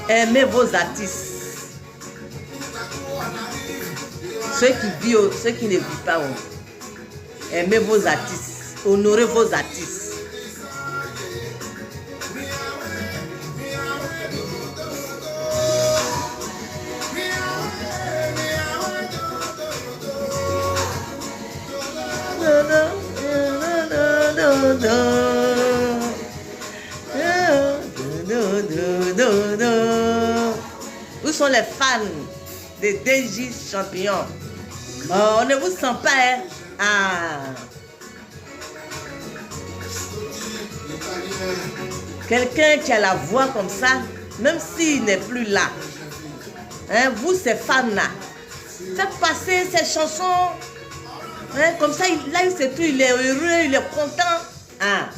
Aimez vos artistes. Ceux qui vivent, ceux qui ne vivent pas. Aimez vos artistes. Honorez vos artistes. Où sont les fans des DJ champions? Oh, on ne vous sent pas, hein? Ah. Quelqu'un qui a la voix comme ça, même s'il n'est plus là, hein, vous, ces fans-là, faites passer ces chansons, hein, comme ça, là, il sait tout, il est heureux, il est content. Ah.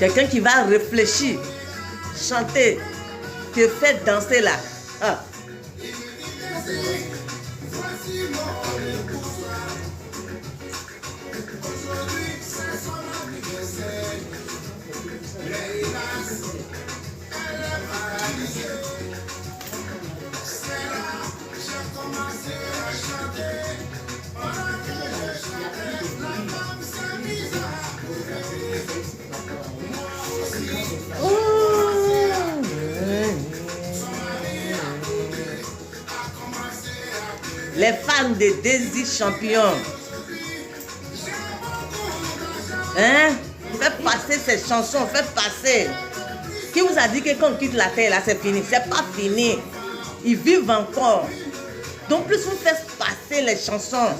Quelqu'un qui va réfléchir, chanter, te fait danser là. Ah. Les fans de Désir Champion. Hein? Faites passer ces chansons, faites passer. Qui vous a dit que quand on quitte la terre, là, c'est fini? C'est pas fini. Ils vivent encore. Donc, plus vous faites passer les chansons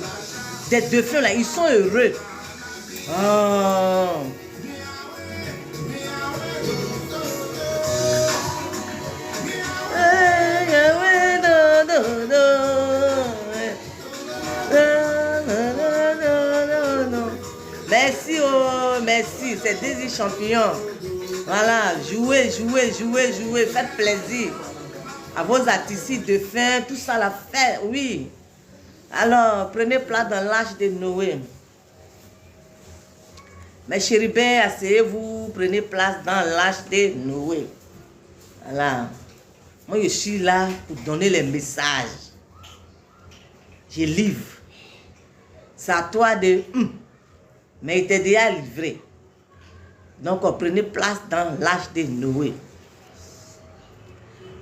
des défunts, là, ils sont heureux. Oh. Merci, oh, merci, c'est Désir Champion. Voilà, jouez, jouez, jouez, jouez, faites plaisir à vos artistes de fin, tout ça la fait, oui. Alors, prenez place dans l'âge de Noé. Mes chérubins, asseyez-vous, prenez place dans l'âge de Noé. Voilà. Moi, je suis là pour donner les messages. Je livre. C'est à toi de... mais il t'est déjà livré. Donc, prenez place dans l'âge de Noé.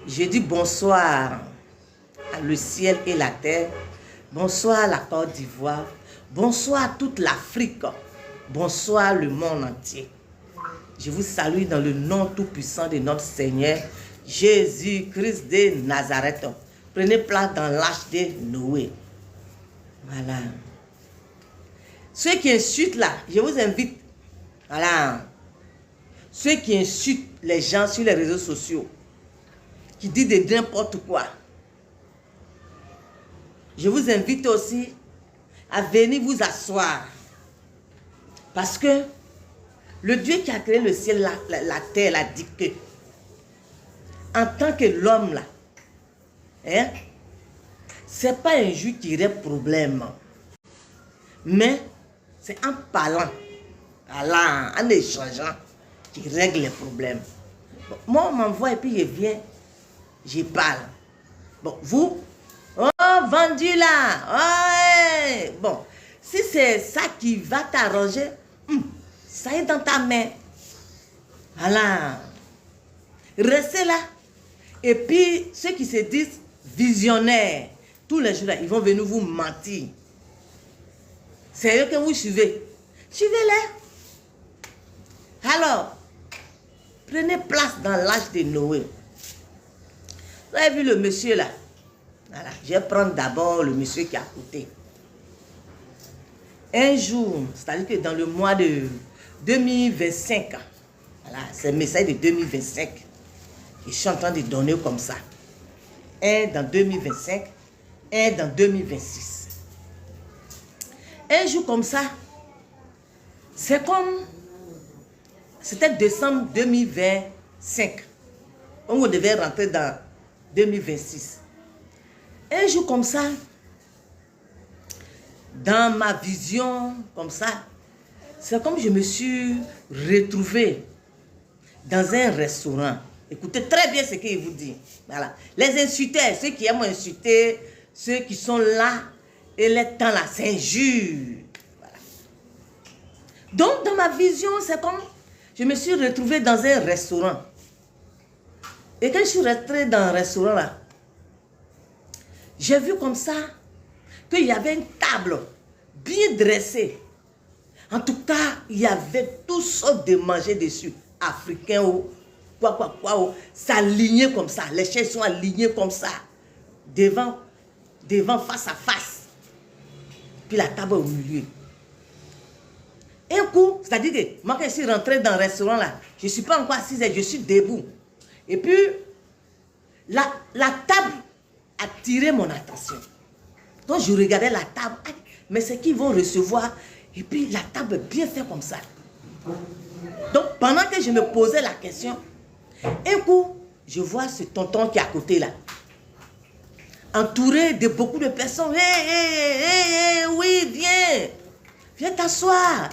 Je dis bonsoir à le ciel et la terre. Bonsoir à la Côte d'Ivoire. Bonsoir à toute l'Afrique. Bonsoir le monde entier. Je vous salue dans le nom tout-puissant de notre Seigneur, Jésus-Christ de Nazareth. Prenez place dans l'âge de Noé. Voilà. Ceux qui insultent là, je vous invite. Voilà. Ceux qui insultent les gens sur les réseaux sociaux, qui disent de n'importe quoi. Je vous invite aussi à venir vous asseoir. Parce que le Dieu qui a créé le ciel, la terre, a dit que, en tant que l'homme là, hein, c'est pas un Dieu qui règle problème. Mais c'est en parlant, en échangeant, qui règle les problèmes. Bon, moi, on m'envoie et puis je viens, je parle. Bon, vous, oh, vendu là, oh, hey. Bon, si c'est ça qui va t'arranger, ça est dans ta main. Voilà. Restez là. Et puis, ceux qui se disent visionnaires, tous les jours là, ils vont venir vous mentir. C'est eux que vous suivez. Suivez-les. Alors, prenez place dans l'âge de Noé. Vous avez vu le monsieur là? Voilà. Je vais prendre d'abord le monsieur qui est à côté. Un jour, c'est-à-dire que dans le mois de 2025, voilà, c'est le message de 2025. Je suis en train de donner comme ça. Un dans 2025, un dans 2026. Un jour comme ça, c'est comme... C'était décembre 2025. On devait rentrer dans 2026. Un jour comme ça, dans ma vision, comme ça, c'est comme je me suis retrouvée dans un restaurant. Écoutez très bien ce qu'il vous dit. Voilà. Les insulteurs, ceux qui aiment insulter, ceux qui sont là, et les temps là, c'est injure. Voilà. Donc, dans ma vision, c'est comme je me suis retrouvée dans un restaurant. Et quand je suis rentrée dans un restaurant là, j'ai vu comme ça qu'il y avait une table bien dressée. En tout cas, il y avait toutes sortes de manger dessus. Africains ou quoi. Ça alignait comme ça. Les chaises sont alignées comme ça. Devant, face à face. Puis la table au milieu. Un coup, c'est-à-dire que moi quand je suis rentrée dans le restaurant là, je ne suis pas encore assise, je suis debout. Et puis, la table a tiré mon attention. Donc je regardais la table, mais c'est qu'ils vont recevoir. Et puis la table est bien faite comme ça. Donc pendant que je me posais la question, un coup, je vois ce tonton qui est à côté là. Entouré de beaucoup de personnes. Oui, viens. Viens t'asseoir.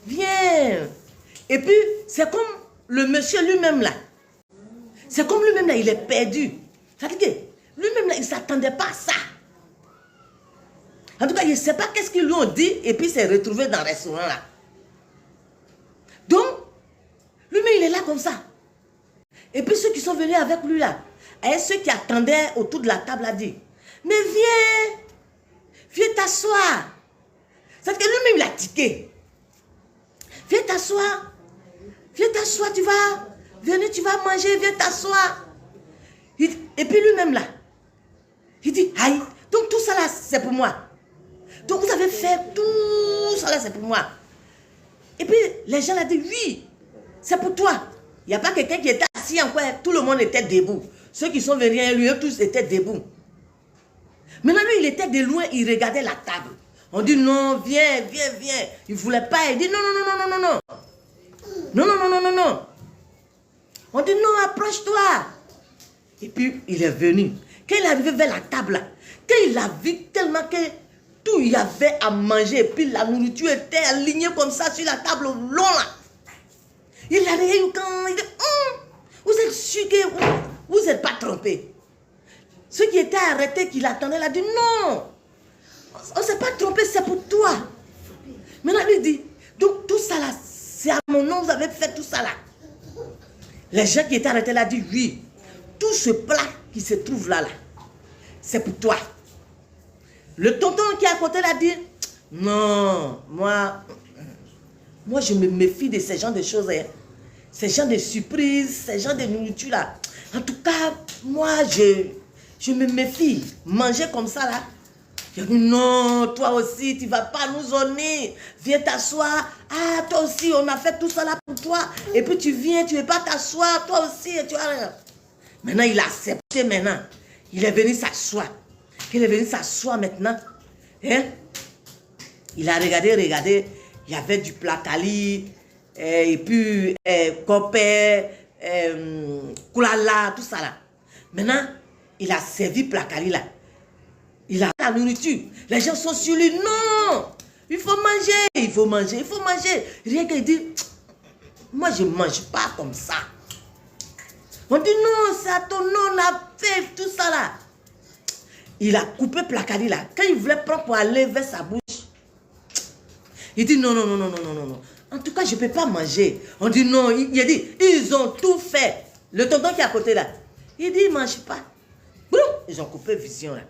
Viens. Et puis, c'est comme le monsieur lui-même là. C'est comme lui-même là, il est perdu. C'est-à-dire que lui-même là, il ne s'attendait pas à ça. En tout cas, il ne sait pas qu'est-ce qu'ils lui ont dit et puis il s'est retrouvé dans le restaurant là. Donc, lui-même, il est là comme ça. Et puis ceux qui sont venus avec lui là, et ceux qui attendaient autour de la table a dit, mais viens t'asseoir. C'est-à-dire que lui-même, il a tiqué. Viens t'asseoir, tu vas manger, viens t'asseoir. Et puis lui-même là, il dit, aïe, donc tout ça là, c'est pour moi. Donc vous avez fait tout ça là, c'est pour moi. Et puis les gens l'ont dit, oui, c'est pour toi. Il n'y a pas quelqu'un qui était assis encore, tout le monde était debout. Ceux qui sont venus, lui, eux tous étaient debout. Maintenant, lui, il était de loin, il regardait la table. On dit, non, viens. Il ne voulait pas, il dit, non. Non. On dit, non, approche-toi. Et puis, il est venu. Quand il est arrivé vers la table, là, quand il a vu tellement que tout il y avait à manger, et puis la nourriture était alignée comme ça sur la table long là. Il a regardé, il dit, vous êtes sûr que vous n'êtes pas trompé. Ceux qui étaient arrêtés, qui l'attendaient, il a dit, non, on ne s'est pas trompé, c'est pour toi. Maintenant, il dit, donc tout ça là, c'est à mon nom, vous avez fait tout ça là. Les gens qui étaient arrêtés, il a dit, oui, tout ce plat qui se trouve là, c'est pour toi. Le tonton qui est à côté l'a dit, non, moi je me méfie de ces genres de choses, hein. Ces genres de surprises, ces genres de nourriture là. En tout cas, moi je me méfie. Manger comme ça là. Il a dit, non, toi aussi, tu ne vas pas nous honner. Viens t'asseoir. Ah, toi aussi, on a fait tout ça là pour toi. Et puis tu viens, tu ne veux pas t'asseoir, toi aussi, tu vois. Maintenant, il a accepté maintenant. Il est venu s'asseoir. Il est venu s'asseoir maintenant. Hein? Il a regardé. Il y avait du placali, et puis copé, koulala, tout ça là. Maintenant, il a servi placali là. Il a la nourriture. Les gens sont sur lui. Non, il faut manger. Rien qu'il dit, moi je ne mange pas comme ça. On dit non, c'est à ton nom, on a fait tout ça là. Il a coupé placali là. Quand il voulait prendre pour aller vers sa bouche, il dit non. En tout cas, je ne peux pas manger. On dit non. Il a dit, ils ont tout fait. Le tonton qui est à côté là, il dit, il ne mange pas. Boum, ils ont coupé vision là.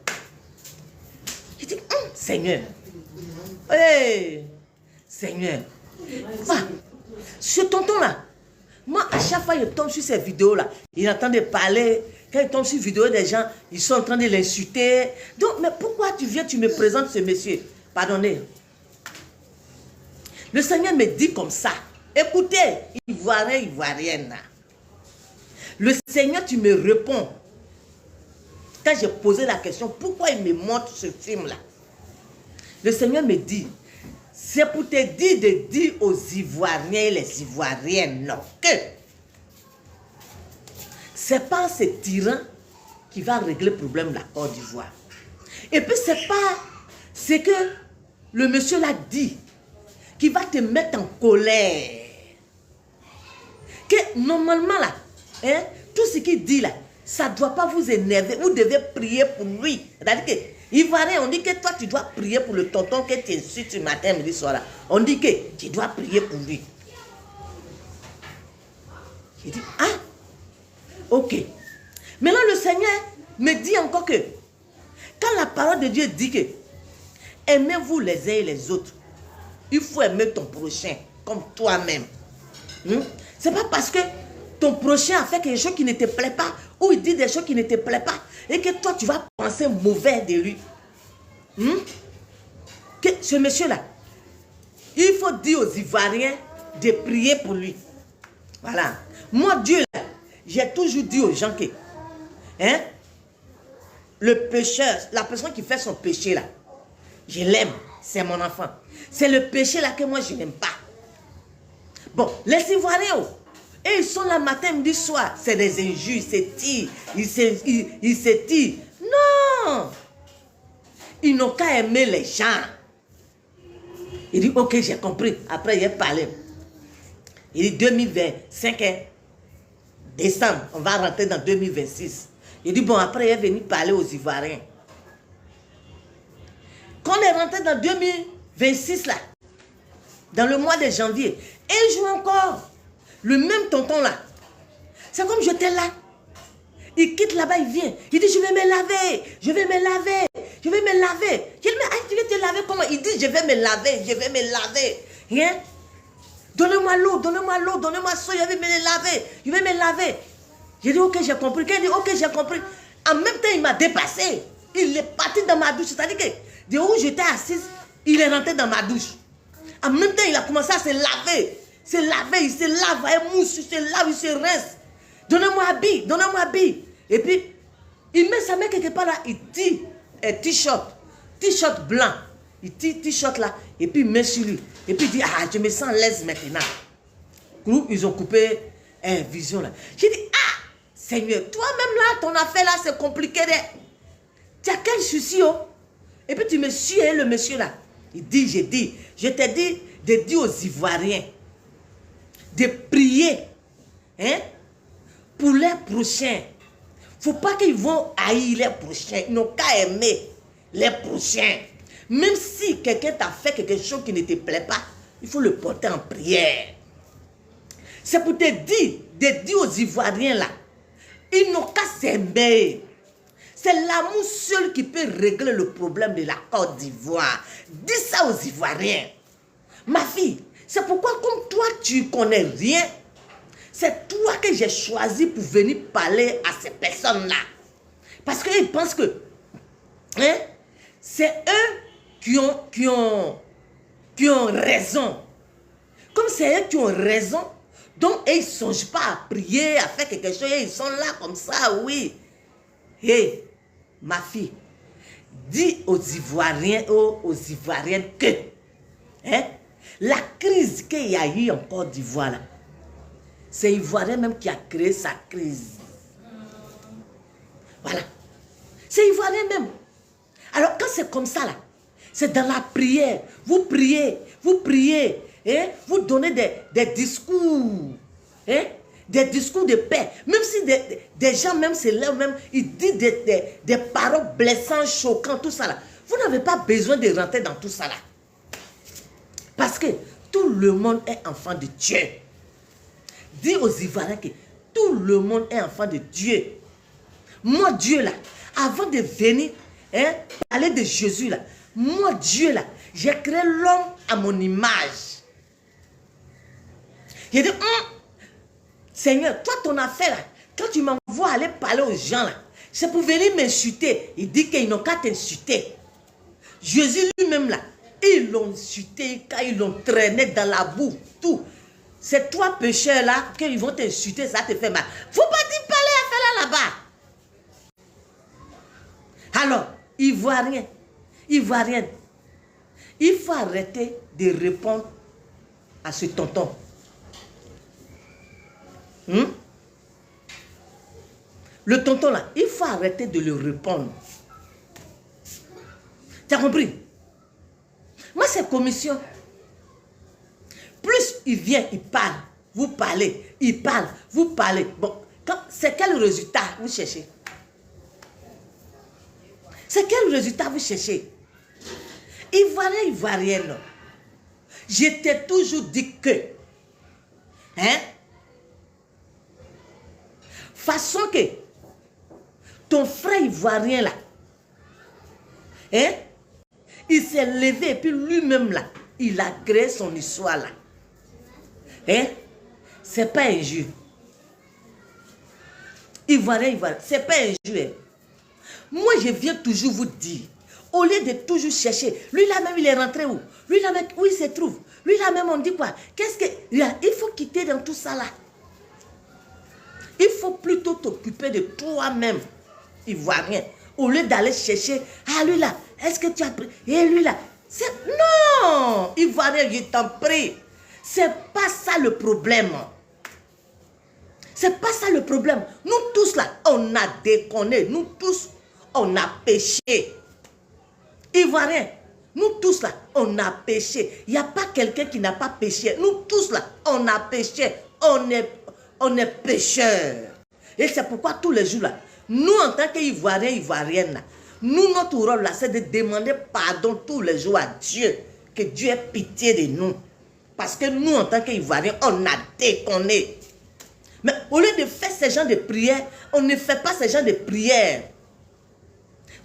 Il dit, Seigneur. Hey, Seigneur. Ce tonton là, moi, à chaque fois, il tombe sur ces vidéos-là. Il entend de parler. Quand il tombe sur vidéo des gens, ils sont en train de l'insulter. Donc, mais pourquoi tu viens, tu me présentes ce monsieur? Pardonnez. Le Seigneur me dit comme ça. Écoutez, Ivoirienne. Le Seigneur, tu me réponds. Quand j'ai posé la question, pourquoi il me montre ce film-là? Le Seigneur me dit, c'est pour te dire de dire aux Ivoiriens et les Ivoiriennes que c'est pas ce tyran qui va régler le problème de la Côte d'Ivoire. Et puis c'est pas ce que le monsieur l'a dit qui va te mettre en colère. Que normalement là, hein, tout ce qu'il dit là, ça ne doit pas vous énerver. Vous devez prier pour lui. C'est-à-dire que Ivoirien, on dit que toi tu dois prier pour le tonton que tu insultes ce matin, midi, soir là. On dit que tu dois prier pour lui. J'ai dit, ah, ok. Maintenant le Seigneur me dit encore que quand la parole de Dieu dit que aimez-vous les uns et les autres, il faut aimer ton prochain comme toi-même. C'est pas parce que ton prochain a fait quelque chose qui ne te plaît pas ou il dit des choses qui ne te plaisent pas et que toi tu vas penser mauvais de lui. Que ce monsieur-là, il faut dire aux Ivoiriens de prier pour lui. Voilà. Moi, Dieu, j'ai toujours dit aux gens que hein, le pécheur, la personne qui fait son péché là, je l'aime, c'est mon enfant. C'est le péché là que moi je n'aime pas. Bon, les Ivoiriens, et ils sont là matin, midi, soir, c'est des injures, ils se tirent. Non! Ils n'ont qu'à aimer les gens. Il dit, ok, j'ai compris. Après, il a parlé. Il dit, 2025, décembre, on va rentrer dans 2026. Il dit, bon, après, il est venu parler aux Ivoiriens. Quand on est rentré dans 2026, là, dans le mois de janvier, et il joue encore. Le même tonton là. C'est comme j'étais là. Il quitte là-bas, il vient. Il dit, je vais me laver. Je vais me laver. Je vais me laver. Je dis, mais tu veux te laver comment? Il dit, je vais me laver. Je vais me laver. Hein? Donnez-moi l'eau, donnez-moi l'eau, donnez-moi ça. Je vais me laver. Je vais me laver. J'ai dit, ok, j'ai compris. Quand il dit, ok, j'ai compris. En même temps, il m'a dépassé. Il est parti dans ma douche. C'est-à-dire que de où j'étais assise, il est rentré dans ma douche. En même temps, il a commencé à se laver. Se laver, il se lave, il mousse, il se lave, il se rince. Donnez-moi habit, donnez-moi habit. Et puis, il met sa main quelque part là, il dit t-shirt blanc. Il dit t-shirt là, et puis il met sur lui. Et puis il dit, ah, je me sens à l'aise maintenant. Ils ont coupé vision là. J'ai dit, ah, Seigneur, toi-même là, ton affaire là, c'est compliqué. Tu as quel souci, oh? Et puis tu me suis, le monsieur là. Il dit, je t'ai dit de dire aux Ivoiriens de prier hein, pour les prochains. Il ne faut pas qu'ils vont haïr les prochains. Ils n'ont qu'à aimer les prochains. Même si quelqu'un t'a fait quelque chose qui ne te plaît pas, il faut le porter en prière. C'est pour te dire, de dire aux Ivoiriens là, ils n'ont qu'à s'aimer. C'est l'amour seul qui peut régler le problème de la Côte d'Ivoire. Dis ça aux Ivoiriens. Ma fille, c'est pourquoi comme toi tu ne connais rien, c'est toi que j'ai choisi pour venir parler à ces personnes-là. Parce qu'ils pensent que hein, c'est eux qui ont raison. Comme c'est eux qui ont raison, donc ils ne songent pas à prier, à faire quelque chose, et ils sont là comme ça, oui. Hé, ma fille, dis aux Ivoiriens, aux Ivoiriennes que hein, la crise qu'il y a eu en Côte d'Ivoire, c'est Ivoirien même qui a créé sa crise. Voilà. C'est Ivoirien même. Alors quand c'est comme ça, là, c'est dans la prière. Vous priez, hein, vous donnez des discours, hein, des discours de paix. Même si des gens même se lèvent, même, ils disent des paroles blessantes, choquantes, tout ça là. Vous n'avez pas besoin de rentrer dans tout ça là. Parce que tout le monde est enfant de Dieu. Dis aux Ivoiriens que tout le monde est enfant de Dieu. Moi, Dieu là, avant de venir hein, parler de Jésus là, moi, Dieu là, j'ai créé l'homme à mon image. J'ai dit, Seigneur, toi ton affaire là, quand tu m'envoies aller parler aux gens là, c'est pour venir m'insulter. Il dit qu'ils n'ont qu'à t'insulter. Jésus lui-même là, ils l'ont insulté, quand ils l'ont traîné dans la boue, tout. C'est toi pécheur là, qu'ils vont t'insulter, ça te fait mal. Faut pas dire parler à faire là-bas. Alors, Ivoirienne, il faut arrêter de répondre à ce tonton. Le tonton là, il faut arrêter de le répondre. Tu as compris? Moi, c'est commission. Plus il vient, il parle, vous parlez, il parle, vous parlez. Bon, c'est quel résultat vous cherchez? C'est quel résultat vous cherchez? Ivoirien, Ivoirienne, je t'ai toujours dit que, hein, façon que ton frère Ivoirien là, hein, il s'est levé et puis lui-même là, il a créé son histoire là. Hein? C'est pas injure. Ivoirien, Ivoirien, c'est pas injure. Moi, je viens toujours vous dire, au lieu de toujours chercher, lui là même, il est rentré où? Lui là même, où il se trouve? Lui là même, on dit quoi? Qu'est-ce que... Il faut quitter dans tout ça là. Il faut plutôt t'occuper de toi-même, Ivoirien, au lieu d'aller chercher, ah lui là, est-ce que tu as pris? Et lui là, c'est... Non, Ivoirien, je t'en prie. C'est pas ça le problème. C'est pas ça le problème. Nous tous là, on a déconné. Nous tous, on a péché. Ivoirien, nous tous là, on a péché. Il n'y a pas quelqu'un qui n'a pas péché. Nous tous là, on a péché. On est pécheurs. Et c'est pourquoi tous les jours là, nous en tant qu'Ivoiriens, Ivoiriennes là, nous, notre rôle là, c'est de demander pardon tous les jours à Dieu. Que Dieu ait pitié de nous. Parce que nous, en tant qu'Ivoiriens, on a déconné. Mais au lieu de faire ce genre de prières, on ne fait pas ce genre de prières.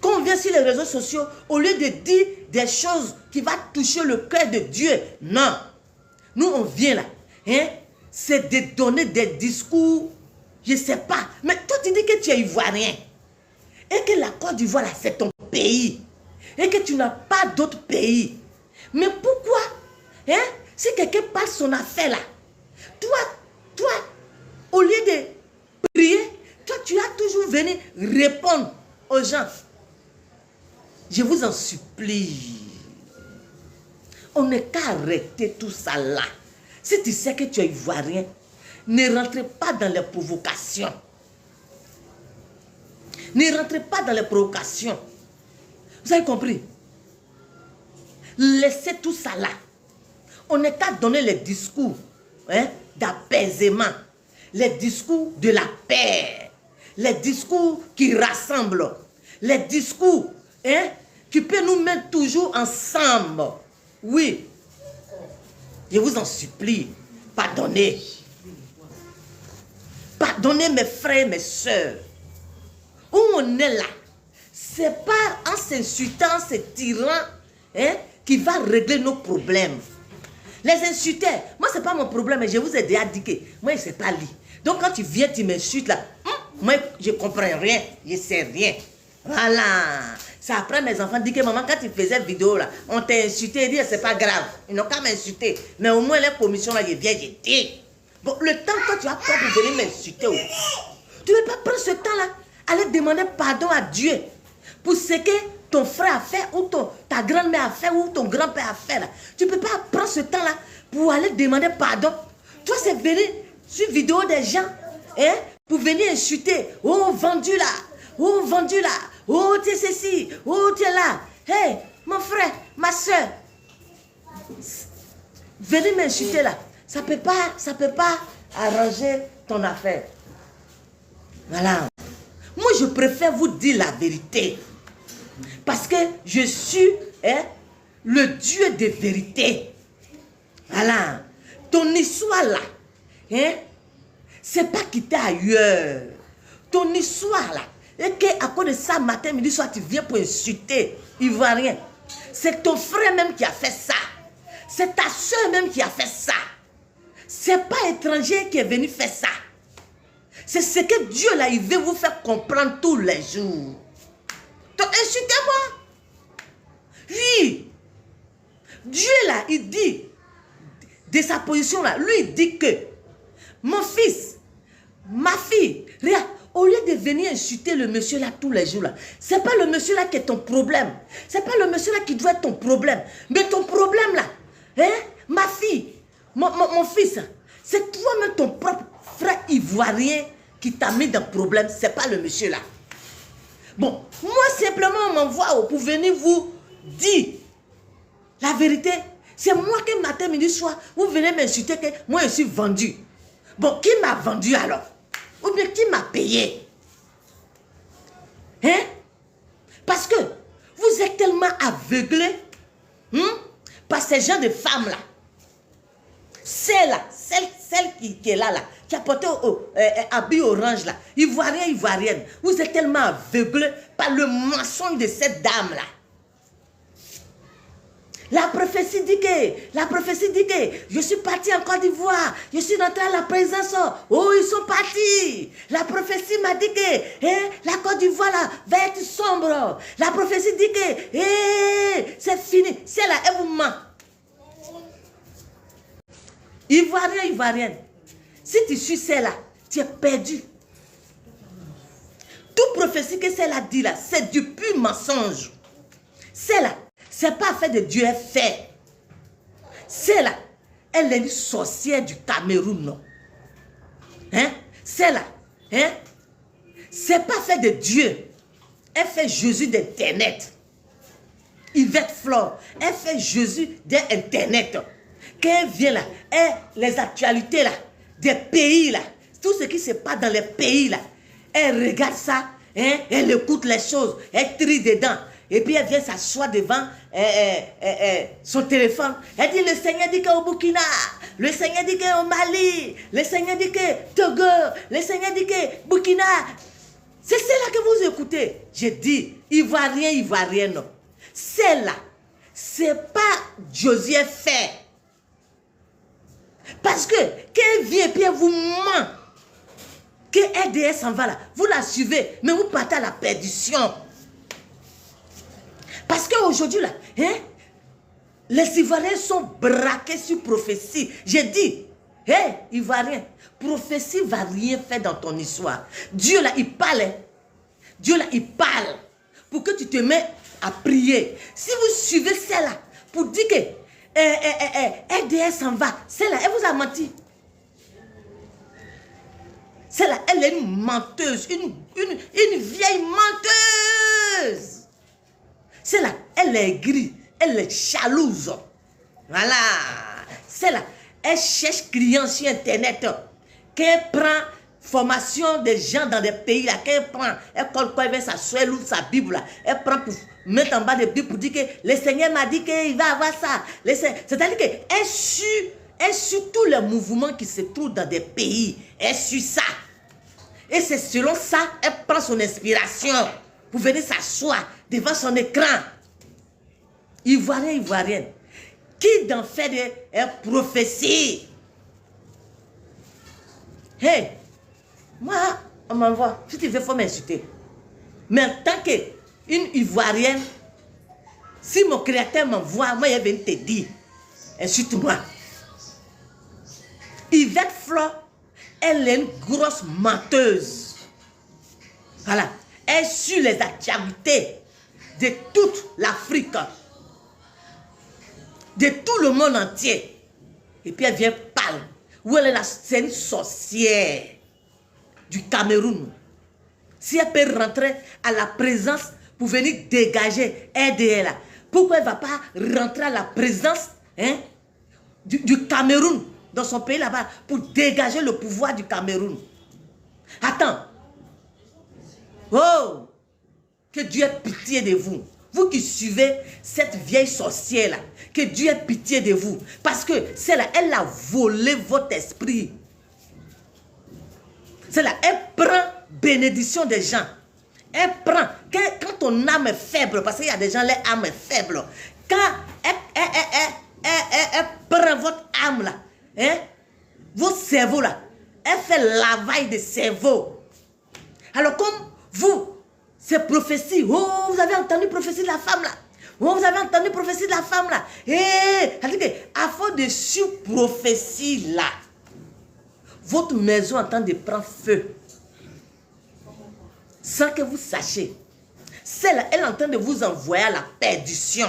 Quand on vient sur les réseaux sociaux, au lieu de dire des choses qui vont toucher le cœur de Dieu, non. Nous, on vient là, hein, c'est de donner des discours, je ne sais pas. Mais toi, tu dis que tu es Ivoirien. Et que la Côte d'Ivoire, c'est ton pays. Et que tu n'as pas d'autre pays. Mais pourquoi, hein? Si quelqu'un parle son affaire là, toi, au lieu de prier, toi, tu as toujours venu répondre aux gens. Je vous en supplie. On n'est qu'à arrêter tout ça là. Si tu sais que tu es Ivoirien, ne rentrez pas dans les provocations. Ne rentrez pas dans les provocations. Vous avez compris? Laissez tout ça là. On n'est qu'à donner les discours, hein, d'apaisement, les discours de la paix, les discours qui rassemblent, les discours, hein, qui peuvent nous mettre toujours ensemble. Oui, je vous en supplie, pardonnez. Pardonnez mes frères, mes soeurs. Où on est là, c'est pas en s'insultant, en se tirant, hein, qui va régler nos problèmes. Les insulteurs, moi c'est pas mon problème, mais je vous ai déjà dit que moi je ne sais pas lire. Donc quand tu viens, tu m'insultes là, moi je ne comprends rien, je ne sais rien. Voilà. C'est après mes enfants disent que maman, quand tu faisais vidéo là, on t'a insulté, ils disent c'est pas grave, ils n'ont qu'à m'insulter. Mais au moins les commissions là, je viens, je dis. Bon, le temps que tu as peur de venir m'insulter, tu ne veux pas prendre ce temps là, aller demander pardon à Dieu pour ce que ton frère a fait, ou ta grand-mère a fait, ou ton grand-père a fait là. Tu ne peux pas prendre ce temps là pour aller demander pardon. Toi, c'est venir sur vidéo des gens, hein, pour venir insulter. Oh, vendu là. Oh, vendu là. Oh, tu es ceci. Oh, tu es là. Hey, mon frère, ma soeur. Venez m'insulter là. Ça ne peut pas arranger ton affaire. Voilà. Moi, je préfère vous dire la vérité. Parce que je suis, hein, le Dieu de vérité. Voilà. Ton histoire là, hein, c'est pas quitter ailleurs. Ton histoire là, et qu'à cause de ça, matin, midi, soir, tu viens pour insulter Ivoirien. C'est ton frère même qui a fait ça. C'est ta soeur même qui a fait ça. C'est pas étranger qui est venu faire ça. C'est ce que Dieu là, il veut vous faire comprendre tous les jours. Donc insultez-moi. Oui. Dieu là, il dit, de sa position là, lui il dit que mon fils, ma fille, regarde, au lieu de venir insulter le monsieur là tous les jours là, c'est pas le monsieur là qui est ton problème. C'est pas le monsieur là qui doit être ton problème. Mais ton problème là, hein, ma fille, mon fils, c'est toi-même ton propre frère ivoirien qui t'a mis dans le problème. C'est pas le monsieur là. Bon, moi simplement on m'envoie pour venir vous Dis la vérité. C'est moi qui matin, midi, soir, vous venez m'insulter que moi je suis vendu. Bon, qui m'a vendu alors? Ou bien qui m'a payé? Hein? Parce que vous êtes tellement aveuglés par ces gens de femmes-là. Celle qui est là, qui a porté habit orange là, ivoirienne. Vous êtes tellement aveuglés par le mensonge de cette dame-là. La prophétie dit que je suis parti en Côte d'Ivoire, je suis rentré à la présence. Oh, ils sont partis. La prophétie m'a dit que la Côte d'Ivoire là va être sombre. La prophétie dit que c'est fini. C'est là, elle vous ment. Ivoirienne, si tu suis celle-là, tu es perdu. Toute prophétie que celle-là dit là, c'est du pur mensonge. Celle-là, c'est pas fait de Dieu, est fait. Celle-là, elle est une sorcière du Cameroun, non? Hein? Celle-là, hein? C'est pas fait de Dieu. Elle fait Jésus d'Internet. Yvette Flore, elle fait Jésus d'Internet. Quand elle vient là, les actualités là, des pays là, tout ce qui se passe dans les pays là, elle regarde ça, hein, elle écoute les choses, elle trie dedans. Et puis elle vient s'asseoir devant son téléphone. Elle dit, le Seigneur dit qu'au Burkina, le Seigneur dit qu'au Mali, le Seigneur dit que Togo, le Seigneur dit que Burkina. C'est celle-là que vous écoutez. Je dis, ivoirienne. Celle-là, c'est pas Josué fait. Parce que quand elle vient et puis elle vous ment, que RDS s'en va là, vous la suivez, mais vous partez à la perdition. Parce qu'aujourd'hui là, hein, les Ivoiriens sont braqués sur prophétie. J'ai dit, hé, Ivoirien, prophétie ne va rien faire dans ton histoire. Dieu là, il parle. Dieu là, il parle pour que tu te mets à prier. Si vous suivez celle-là, pour dire que RDS s'en va, celle-là, elle vous a menti. Celle-là, elle est une menteuse, une vieille menteuse. Celle-là, elle est aigrie, elle est jalouse. Voilà. Celle-là, elle cherche clients sur Internet. Quand elle prend formation des gens dans des pays, là, quand elle prend, elle colle quoi, elle va s'asseoir, elle ouvre sa Bible, là, elle prend pour mettre en bas de Bible pour dire que le Seigneur m'a dit qu'il va avoir ça. C'est-à-dire qu'elle suit tous les mouvements qui se trouvent dans des pays. Elle suit ça. Et c'est selon ça, elle prend son inspiration pour venir s'asseoir devant son écran. Ivoirienne. Qui d'en fait des prophéties? Hey, moi, on m'envoie. Si tu veux, il faut m'insulter. Mais en tant qu'une Ivoirienne, si mon créateur m'envoie, moi, il vient te dire, insulte-moi. Yvette Flore, elle est une grosse menteuse. Voilà. Elle suit les actualités de toute l'Afrique, de tout le monde entier. Et puis elle vient parler. Où elle est c'est une sorcière du Cameroun. Si elle peut rentrer à la présence pour venir dégager RDL, pourquoi elle ne va pas rentrer à la présence du Cameroun dans son pays là-bas pour dégager le pouvoir du Cameroun? Attends. Oh! Que Dieu ait pitié de vous. Vous qui suivez cette vieille sorcière-là, que Dieu ait pitié de vous. Parce que celle-là, elle a volé votre esprit. Celle-là, elle prend bénédiction des gens. Elle prend, quand ton âme est faible, parce qu'il y a des gens, leur âme est faible. Quand elle prend votre âme là, votre cerveau là, elle fait lavage de cerveau. Alors comme vous, ces prophéties, oh, vous avez entendu prophétie de la femme là. Oh, vous avez entendu prophétie de la femme là. C'est-à-dire qu'à force de sur-prophétie là, votre maison est en train de prendre feu. Sans que vous sachiez. Celle-là, elle est en train de vous envoyer à la perdition.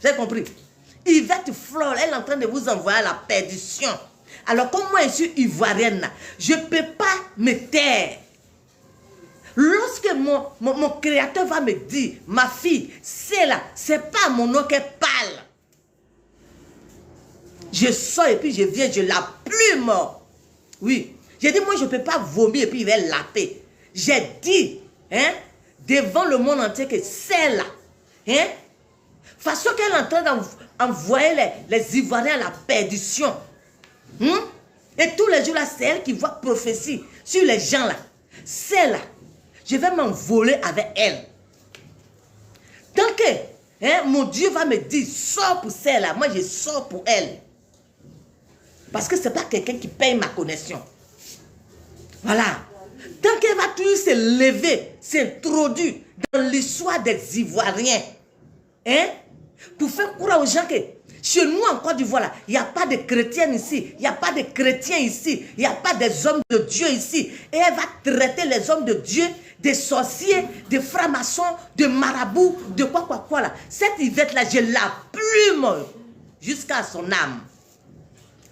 Vous avez compris? Yvette Flore, elle est en train de vous envoyer à la perdition. Alors, comme moi, je suis ivoirienne, je ne peux pas me taire. Lorsque mon créateur va me dire, ma fille, c'est là, c'est pas mon nom qu'elle parle. Je sors et puis je viens, je la plume. Oui. J'ai dit, moi, je ne peux pas vomir et puis il va laper. J'ai dit, hein, devant le monde entier que c'est là. Hein, façon qu'elle est en train d'envoyer les Ivoiriens à la perdition. Et tous les jours là, c'est elle qui voit prophétie sur les gens là. C'est là. Je vais m'envoler avec elle. Tant que mon Dieu va me dire, sors pour celle-là, moi je sors pour elle. Parce que ce n'est pas quelqu'un qui paye ma connexion. Voilà. Tant qu'elle va toujours se lever, s'introduire dans l'histoire des Ivoiriens, pour faire croire aux gens que chez nous en Côte d'Ivoire, il n'y a pas de chrétiens ici, il n'y a pas de chrétiens ici, il n'y a pas des hommes de Dieu ici. Et elle va traiter les hommes de Dieu des sorciers, des francs-maçons, de marabouts, de quoi là. Cette Yvette-là, je la plume jusqu'à son âme.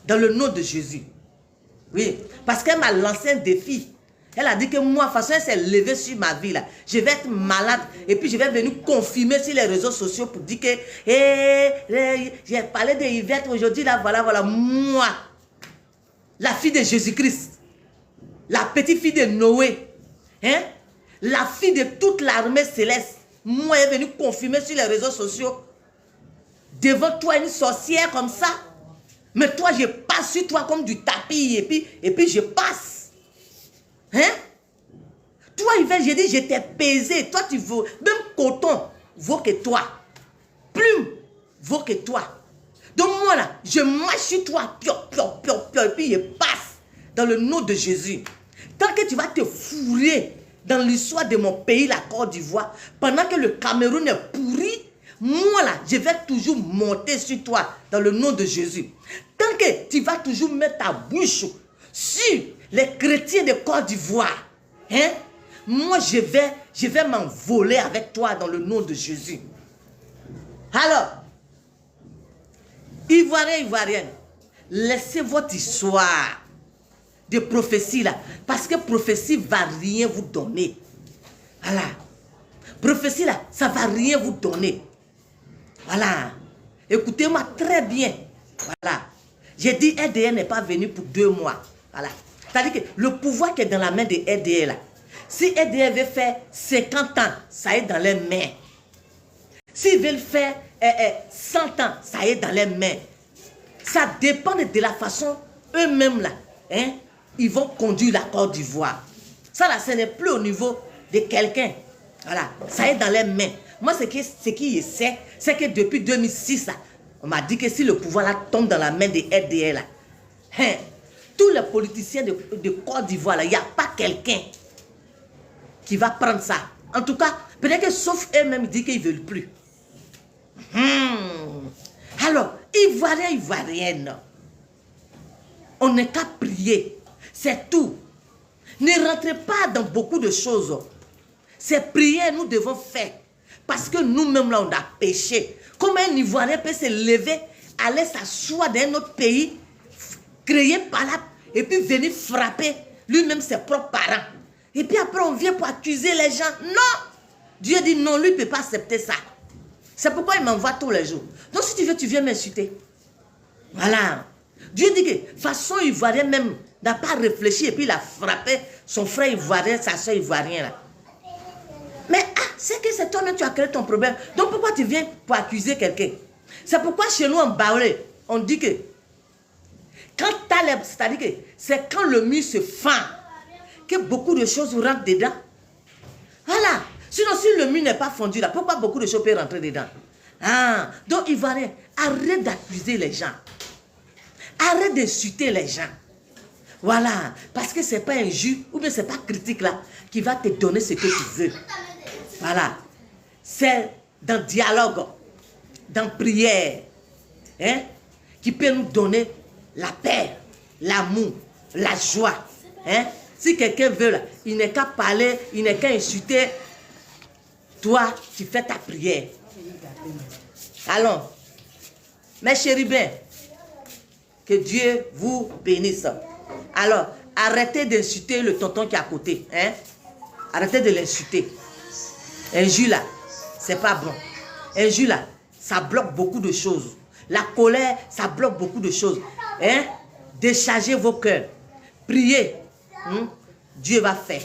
Dans le nom de Jésus. Oui, parce qu'elle m'a lancé un défi. Elle a dit que moi, de toute façon, elle s'est levée sur ma vie là. Je vais être malade et puis je vais venir confirmer sur les réseaux sociaux pour dire que j'ai parlé de Yvette aujourd'hui là, voilà, moi, la fille de Jésus-Christ, la petite fille de Noé, la fille de toute l'armée céleste, moi, elle est venue confirmer sur les réseaux sociaux devant toi une sorcière comme ça. Mais toi, je passe sur toi comme du tapis et puis je passe. Toi, Yvette, j'ai dit, je t'ai pesé. Toi, tu vaux, même coton vaut que toi. Plume vaut que toi. Donc moi, là, je marche sur toi, et puis je passe dans le nom de Jésus. Tant que tu vas te fourrer dans l'histoire de mon pays, la Côte d'Ivoire, pendant que le Cameroun est pourri, moi, là, je vais toujours monter sur toi dans le nom de Jésus. Tant que tu vas toujours mettre ta bouche sur les chrétiens de Côte d'Ivoire, moi, je vais m'envoler avec toi dans le nom de Jésus. Alors, Ivoiriens, Ivoiriennes, laissez votre histoire de prophétie là, parce que prophétie ne va rien vous donner. Voilà. Prophétie là, ça ne va rien vous donner. Voilà. Écoutez-moi très bien. Voilà. J'ai dit, RDL n'est pas venu pour 2 mois. Voilà. C'est-à-dire que le pouvoir qui est dans la main de RDL là, si RDL veut faire 50 ans, ça est dans les mains. S'ils veulent faire 100 ans, ça est dans les mains. Ça dépend de la façon eux-mêmes là. Ils vont conduire la Côte d'Ivoire. Ça là, ce n'est plus au niveau de quelqu'un. Voilà. Ça est dans les mains. Moi, ce qui sait, c'est que depuis 2006, là, on m'a dit que si le pouvoir là tombe dans la main de RDL, là, tous les politiciens de Côte d'Ivoire, il n'y a pas quelqu'un qui va prendre ça. En tout cas, peut-être que sauf eux-mêmes disent qu'ils ne veulent plus. Alors, Ivoiriens, Ivoiriennes, on n'est qu'à prier. C'est tout. Ne rentrez pas dans beaucoup de choses. Ces prières, nous devons faire. Parce que nous-mêmes, là, on a péché. Comment un Ivoirien peut se lever, aller s'asseoir dans un autre pays, créer par là, et puis venir frapper lui-même ses propres parents. Et puis après, on vient pour accuser les gens. Non! Dieu dit non, lui ne peut pas accepter ça. C'est pourquoi il m'envoie tous les jours. Donc si tu veux, tu viens m'insulter. Voilà. Dieu dit que façon ivoirienne même n'a pas réfléchi et puis il a frappé son frère ivoirien, sa soeur ivoirienne là. Mais c'est que c'est toi-même tu as créé ton problème. Donc pourquoi tu viens pour accuser quelqu'un? C'est pourquoi chez nous en Baolé, on dit que quand tu as l'air, c'est-à-dire que c'est quand le mur se fend que beaucoup de choses rentrent dedans. Voilà. Sinon, si le mur n'est pas fondu là, pourquoi beaucoup de choses peuvent rentrer dedans? Donc Ivoirien, arrête d'accuser les gens. Arrête d'insulter les gens. Voilà. Parce que ce n'est pas un jus, ou bien ce n'est pas critique là, qui va te donner ce que tu veux. Voilà. C'est dans dialogue, dans prière, qui peut nous donner la paix, l'amour, la joie. Si quelqu'un veut, là, il n'est qu'à parler, il n'est qu'à insulter. Toi, tu fais ta prière. Allons. Mes chérubins, que Dieu vous bénisse. Alors, arrêtez d'insulter le tonton qui est à côté. Arrêtez de l'insulter. Injure là, c'est pas bon. Injure là, ça bloque beaucoup de choses. La colère, ça bloque beaucoup de choses. Hein? Déchargez vos cœurs. Priez. Dieu va faire.